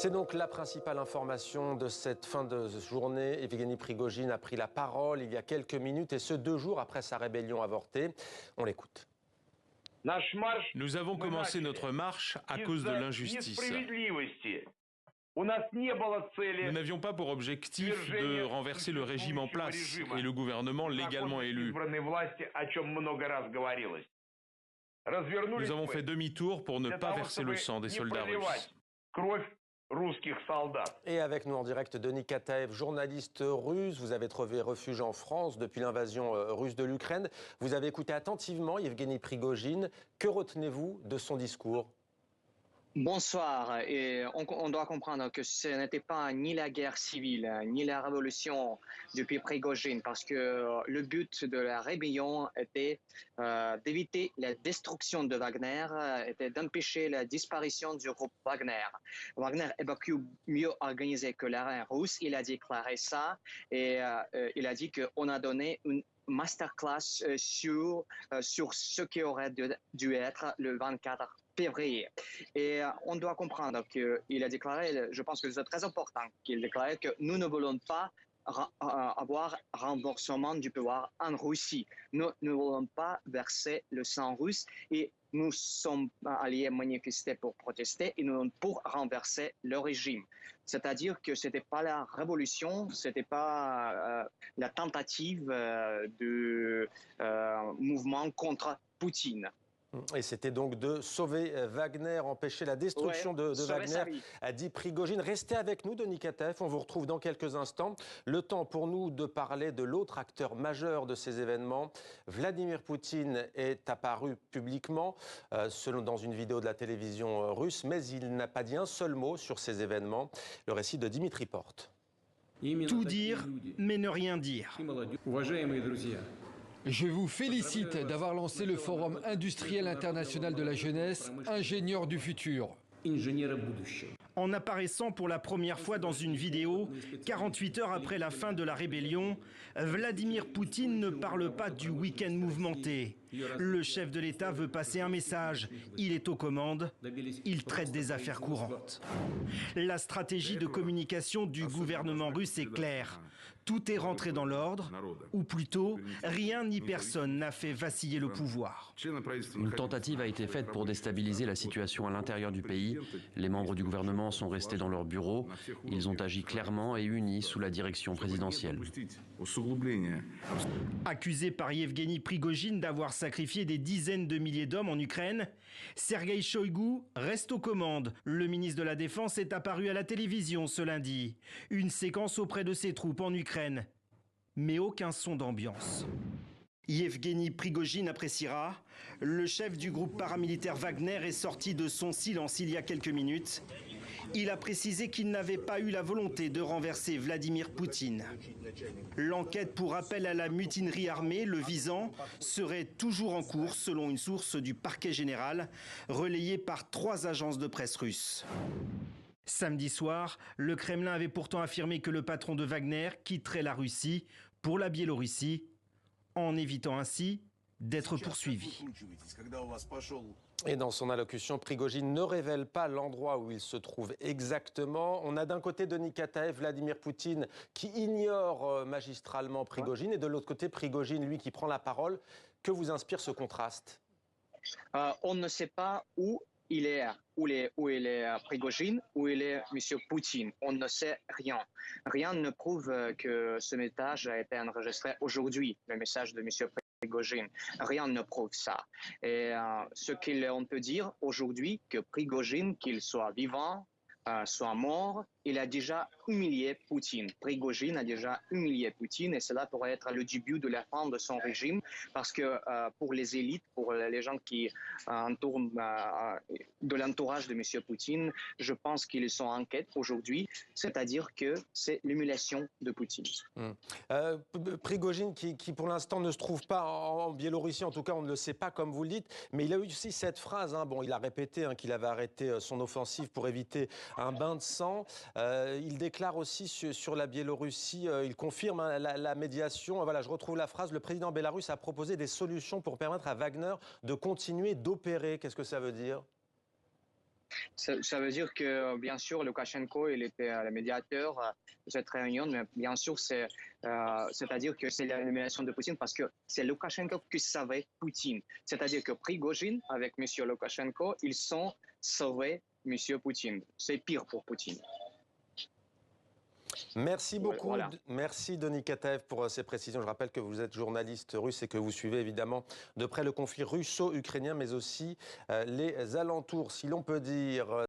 C'est donc la principale information de cette fin de journée. Evgeny Prigojine a pris la parole il y a quelques minutes et ce 2 jours après sa rébellion avortée. On l'écoute. Nous avons commencé notre marche à cause de l'injustice. Nous n'avions pas pour objectif de renverser le régime en place et le gouvernement légalement élu. Nous avons fait demi-tour pour ne pas verser le sang des soldats russes. Et avec nous en direct, Denis Kataev, journaliste russe. Vous avez trouvé refuge en France depuis l'invasion russe de l'Ukraine. Vous avez écouté attentivement Evgeny Prigojine. Que retenez-vous de son discours ? Bonsoir. Et on doit comprendre que ce n'était pas ni la guerre civile, ni la révolution depuis Prigojine, parce que le but de la rébellion était d'éviter la destruction de Wagner, était d'empêcher la disparition du groupe Wagner. Wagner est beaucoup mieux organisé que l'armée russe. Il a déclaré ça et il a dit qu'on a donné une masterclass sur ce qui aurait dû être le 24 février. Et on doit comprendre qu'il a déclaré, je pense que c'est très important, qu'il déclarait que nous ne voulons pas avoir renversement du pouvoir en Russie. Nous ne voulons pas verser le sang russe et nous sommes allés manifester pour protester et nous pour renverser le régime. C'est-à-dire que c'était pas la révolution, c'était pas la tentative de mouvement contre Poutine. Et c'était donc de sauver Wagner, empêcher la destruction de Wagner, a dit Prigojine. Restez avec nous, Denis Kataev, on vous retrouve dans quelques instants. Le temps pour nous de parler de l'autre acteur majeur de ces événements. Vladimir Poutine est apparu publiquement, dans une vidéo de la télévision russe, mais il n'a pas dit un seul mot sur ces événements. Le récit de Dimitri Porte. Tout dire, mais ne rien dire. Je vous félicite d'avoir lancé le Forum industriel international de la jeunesse, ingénieurs du futur. En apparaissant pour la première fois dans une vidéo, 48 heures après la fin de la rébellion, Vladimir Poutine ne parle pas du week-end mouvementé. Le chef de l'État veut passer un message. Il est aux commandes. Il traite des affaires courantes. La stratégie de communication du gouvernement russe est claire. Tout est rentré dans l'ordre, ou plutôt, rien ni personne n'a fait vaciller le pouvoir. Une tentative a été faite pour déstabiliser la situation à l'intérieur du pays. Les membres du gouvernement sont restés dans leurs bureaux. Ils ont agi clairement et unis sous la direction présidentielle. Accusé par Evgeny Prigojine d'avoir sacrifié des dizaines de milliers d'hommes en Ukraine, Sergueï Shoïgu reste aux commandes. Le ministre de la Défense est apparu à la télévision ce lundi. Une séquence auprès de ses troupes en Ukraine, mais aucun son d'ambiance. Evgeny Prigojine appréciera. Le chef du groupe paramilitaire Wagner est sorti de son silence il y a quelques minutes. Il a précisé qu'il n'avait pas eu la volonté de renverser Vladimir Poutine. L'enquête pour appel à la mutinerie armée le visant serait toujours en cours selon une source du parquet général relayée par 3 agences de presse russes. Samedi soir, le Kremlin avait pourtant affirmé que le patron de Wagner quitterait la Russie pour la Biélorussie, en évitant ainsi d'être poursuivi. Et dans son allocution, Prigojine ne révèle pas l'endroit où il se trouve exactement. On a d'un côté Denis Kataev, Vladimir Poutine, qui ignore magistralement Prigojine, et de l'autre côté Prigojine, lui, qui prend la parole. Que vous inspire ce contraste ? On ne sait pas où il est Prigojine, où il est M. Poutine. On ne sait rien. Rien ne prouve que ce message a été enregistré aujourd'hui, le message de M. Prigojine. Rien ne prouve ça. Et ce qu'on peut dire aujourd'hui, que Prigojine, qu'il soit vivant, soit mort, il a déjà humilié Poutine. Prigojine a déjà humilié Poutine et cela pourrait être le début de la fin de son régime parce que pour les élites, pour les gens qui entourent de l'entourage de M. Poutine, je pense qu'ils sont en quête aujourd'hui, c'est-à-dire que c'est l'humiliation de Poutine. Prigojine qui pour l'instant ne se trouve pas en Biélorussie, en tout cas on ne le sait pas comme vous le dites, mais il a eu aussi cette phrase, il a répété qu'il avait arrêté son offensive pour éviter un bain de sang. Il déclare aussi sur la Biélorussie, il confirme la médiation. Voilà, je retrouve la phrase. Le président bélarusse a proposé des solutions pour permettre à Wagner de continuer d'opérer. Qu'est-ce que ça veut dire ? Ça veut dire que, bien sûr, Loukachenko, il était le médiateur de cette réunion, mais bien sûr, c'est-à-dire que c'est l'élimination de Poutine parce que c'est Loukachenko qui savait Poutine. C'est-à-dire que Prigojine, avec M. Loukachenko, ils sont sauvés M. Poutine. C'est pire pour Poutine. Merci beaucoup. Voilà. Merci Denis Kataev pour ces précisions. Je rappelle que vous êtes journaliste russe et que vous suivez évidemment de près le conflit russo-ukrainien, mais aussi les alentours, si l'on peut dire.